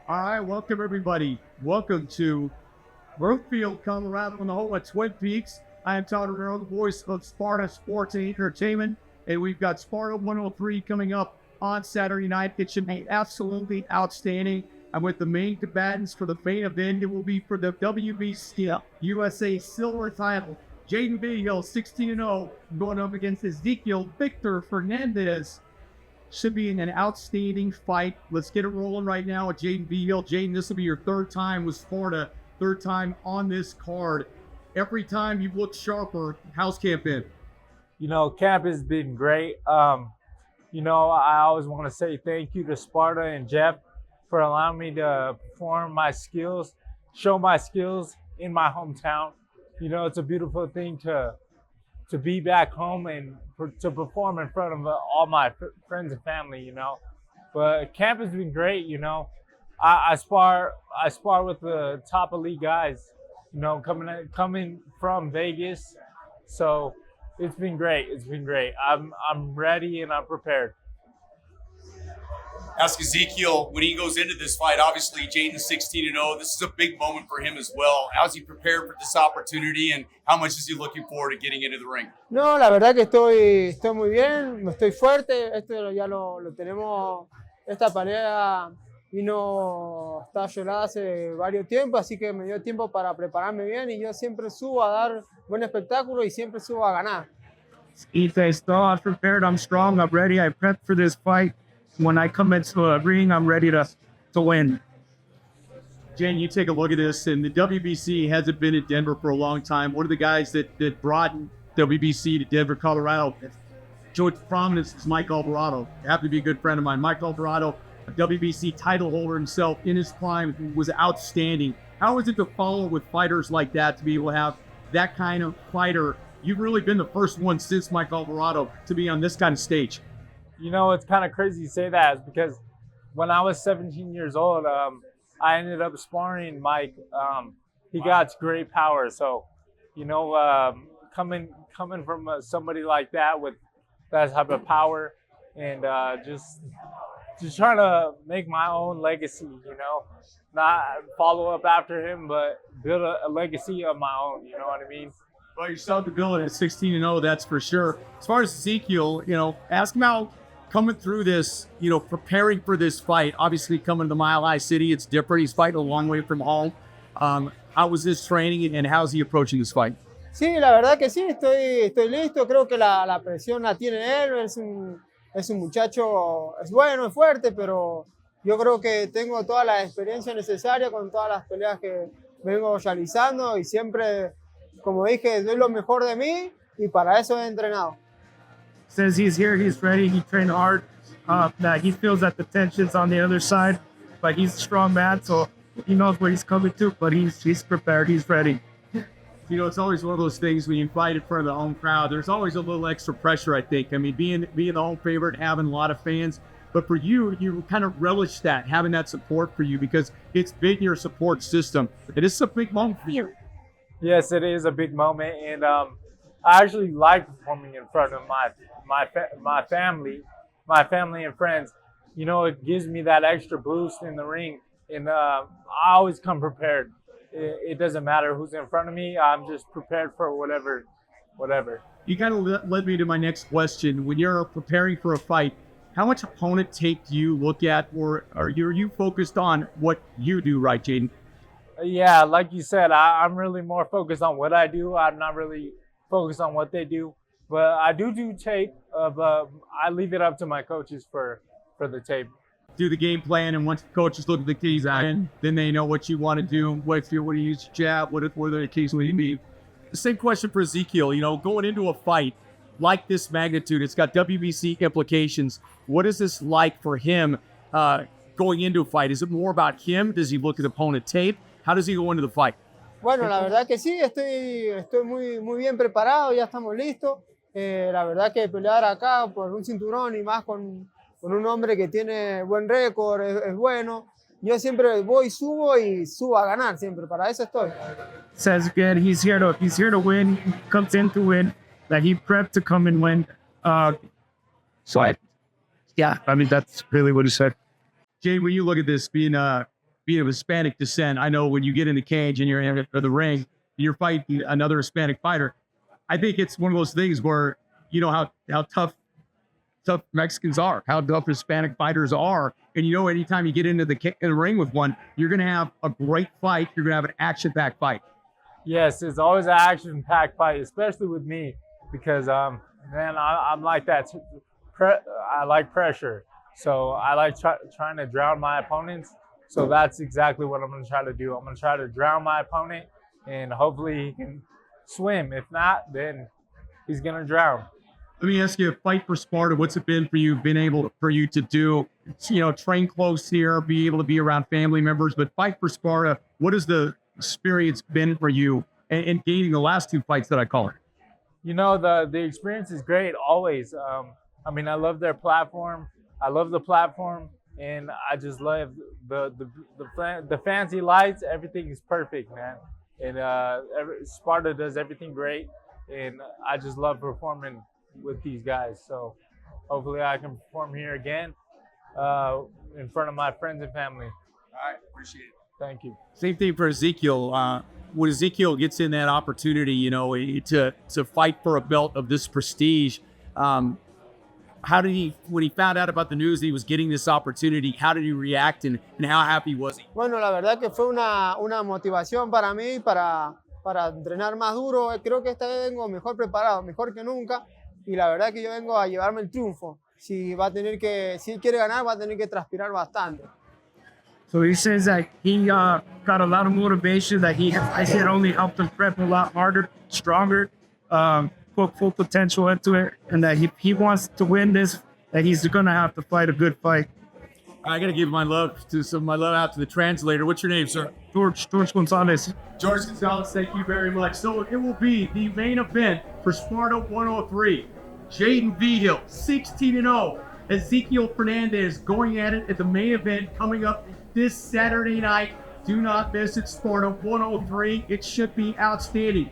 All right, welcome everybody. Welcome to Brookfield, Colorado, in the home of Twin Peaks. I am Todd Romero, the voice of Sparta Sports and Entertainment, and we've got Sparta 103 coming up on Saturday night. It should be absolutely outstanding. I'm with the main combatants for the main event. It will be for the WBC USA Silver title. Jaydon Vigil, 16-0, going up against Ezequiel Victor Fernandez. Should be an outstanding fight. Let's get it rolling right now with Jaydon Vigil. Jaydon, this will be your third time with Sparta, third time on this card. Every time you've looked sharper. How's camp been? Camp has been great. I always want to say thank you to Sparta and Jeff for allowing me to perform my skills, show my skills in my hometown. It's a beautiful thing to be back home and to perform in front of all my friends and family, But camp has been great, I spar with the top elite guys, coming from Vegas. So it's been great. It's been great. I'm ready and I'm prepared. Ask Ezequiel when he goes into this fight. Obviously, Jaydon's 16-0. This is a big moment for him as well. How's he prepared for this opportunity, and how much is he looking forward to getting into the ring? No, la verdad que estoy muy bien, estoy fuerte. Esto ya lo tenemos. Esta pelea está llorada hace varios tiempos, así que me dio tiempo para prepararme bien y yo siempre subo a dar buen espectáculo y siempre subo a ganar. He says, I'm prepared, I'm strong, I'm ready, I prepped for this fight. When I come into a ring, I'm ready to win. Jen, you take a look at this, and the WBC hasn't been in Denver for a long time. One of the guys that brought WBC to Denver, Colorado, George Prominence is Mike Alvarado. Happened to be a good friend of mine. Mike Alvarado, a WBC title holder himself in his prime, was outstanding. How is it to follow with fighters like that, to be able to have that kind of fighter? You've really been the first one since Mike Alvarado to be on this kind of stage. It's kind of crazy to say that because when I was 17 years old, I ended up sparring Mike. He got great power. So, coming from somebody like that with that type of power and just trying to make my own legacy, not follow up after him, but build a legacy of my own. You know what I mean? Well, you're starting to build it at 16-0, that's for sure. As far as Ezequiel, ask him how coming through this, preparing for this fight. Obviously, coming to Mile High City, it's different. He's fighting a long way from home. How was his training and how's he approaching this fight? Sí, la verdad que sí, estoy listo. Creo que la presión la tiene él. Es un muchacho, es bueno, es fuerte, pero yo creo que tengo toda la experiencia necesaria con todas las peleas que vengo realizando y siempre, como dije, doy lo mejor de mí y para eso he entrenado. Says he's here, he's ready, he trained hard. That he feels that the tension's on the other side, but he's a strong man, so he knows what he's coming to, but he's prepared, he's ready. It's always one of those things when you fight in front of the home crowd, there's always a little extra pressure, I think. I mean, being the home favorite, having a lot of fans, but for you kind of relish that, having that support for you because it's been your support system. It is a big moment for you. Yes, it is a big moment, and I actually like performing in front of my family and friends. It gives me that extra boost in the ring, and I always come prepared. It doesn't matter who's in front of me. I'm just prepared for whatever. You kind of led me to my next question. When you're preparing for a fight, how much opponent tape do you look at, or are you focused on what you do right, Jaydon? Yeah, like you said, I'm really more focused on what I do. I'm not really focused on what they do. But I do tape. I leave it up to my coaches for the tape. Do the game plan, and once the coaches look at the keys in, then they know what you want to do, what you want to use, jab, what are the keys will you need. The same question for Ezequiel. Going into a fight like this magnitude, it's got WBC implications. What is this like for him going into a fight? Is it more about him? Does he look at opponent tape? How does he go into the fight? Bueno, la verdad que sí, estoy muy bien preparado, ya estamos listos. La verdad que pelear acá por un cinturón y más con un hombre que tiene buen récord, es bueno. Yo siempre voy, subo y subo a ganar siempre, para eso estoy. Says again, he's here to win, he comes in to win, that he prepped to come and win. Yeah, I mean, that's really what he said. Jay, when you look at this, being being of Hispanic descent, I know when you get in the cage and you're in the ring, you're fighting another Hispanic fighter. I think it's one of those things where you know how tough Mexicans are, how tough Hispanic fighters are, and you know anytime you get into the ring with one, you're going to have a great fight. You're going to have an action-packed fight. Yes, it's always an action-packed fight, especially with me, because man, I'm like that. I like pressure, so I like trying to drown my opponents. So that's exactly what I'm going to try to do. I'm going to try to drown my opponent, and hopefully he can swim. If not, then he's going to drown. Let me ask you, Fight for Sparta, what's it been for you, for you to do, you know, train close here, be able to be around family members, but Fight for Sparta, what has the experience been for you and gaining the last 2 fights that I call it? You know, the experience is great always. I mean, I love their platform. I love the platform, and I just love the fancy lights. Everything is perfect, man. And Sparta does everything great, and I just love performing with these guys. So hopefully I can perform here again in front of my friends and family. All right, appreciate it. Thank you. Same thing for Ezequiel. When Ezequiel gets in that opportunity, you know, to fight for a belt of this prestige, how did he, when he found out about the news that he was getting this opportunity, how did he react and how happy was he? Bueno, la verdad que fue una motivación para mí, para entrenar más duro. Creo que esta vez vengo mejor preparado, mejor que nunca. Y la verdad que yo vengo a llevarme el triunfo. Si él quiere ganar, va a tener que transpirar bastante. So he says that he got a lot of motivation, that I said only helped him prep a lot harder, stronger, put full potential into it, and that he wants to win this, that he's going to have to fight a good fight. I got to give my love out to the translator. What's your name, sir? George Gonzalez. George Gonzalez, thank you very much. So it will be the main event for Sparta 103. Jaydon Vigil, 16-0. Ezequiel Fernandez going at it at the main event coming up this Saturday night. Do not miss it, Sparta 103. It should be outstanding.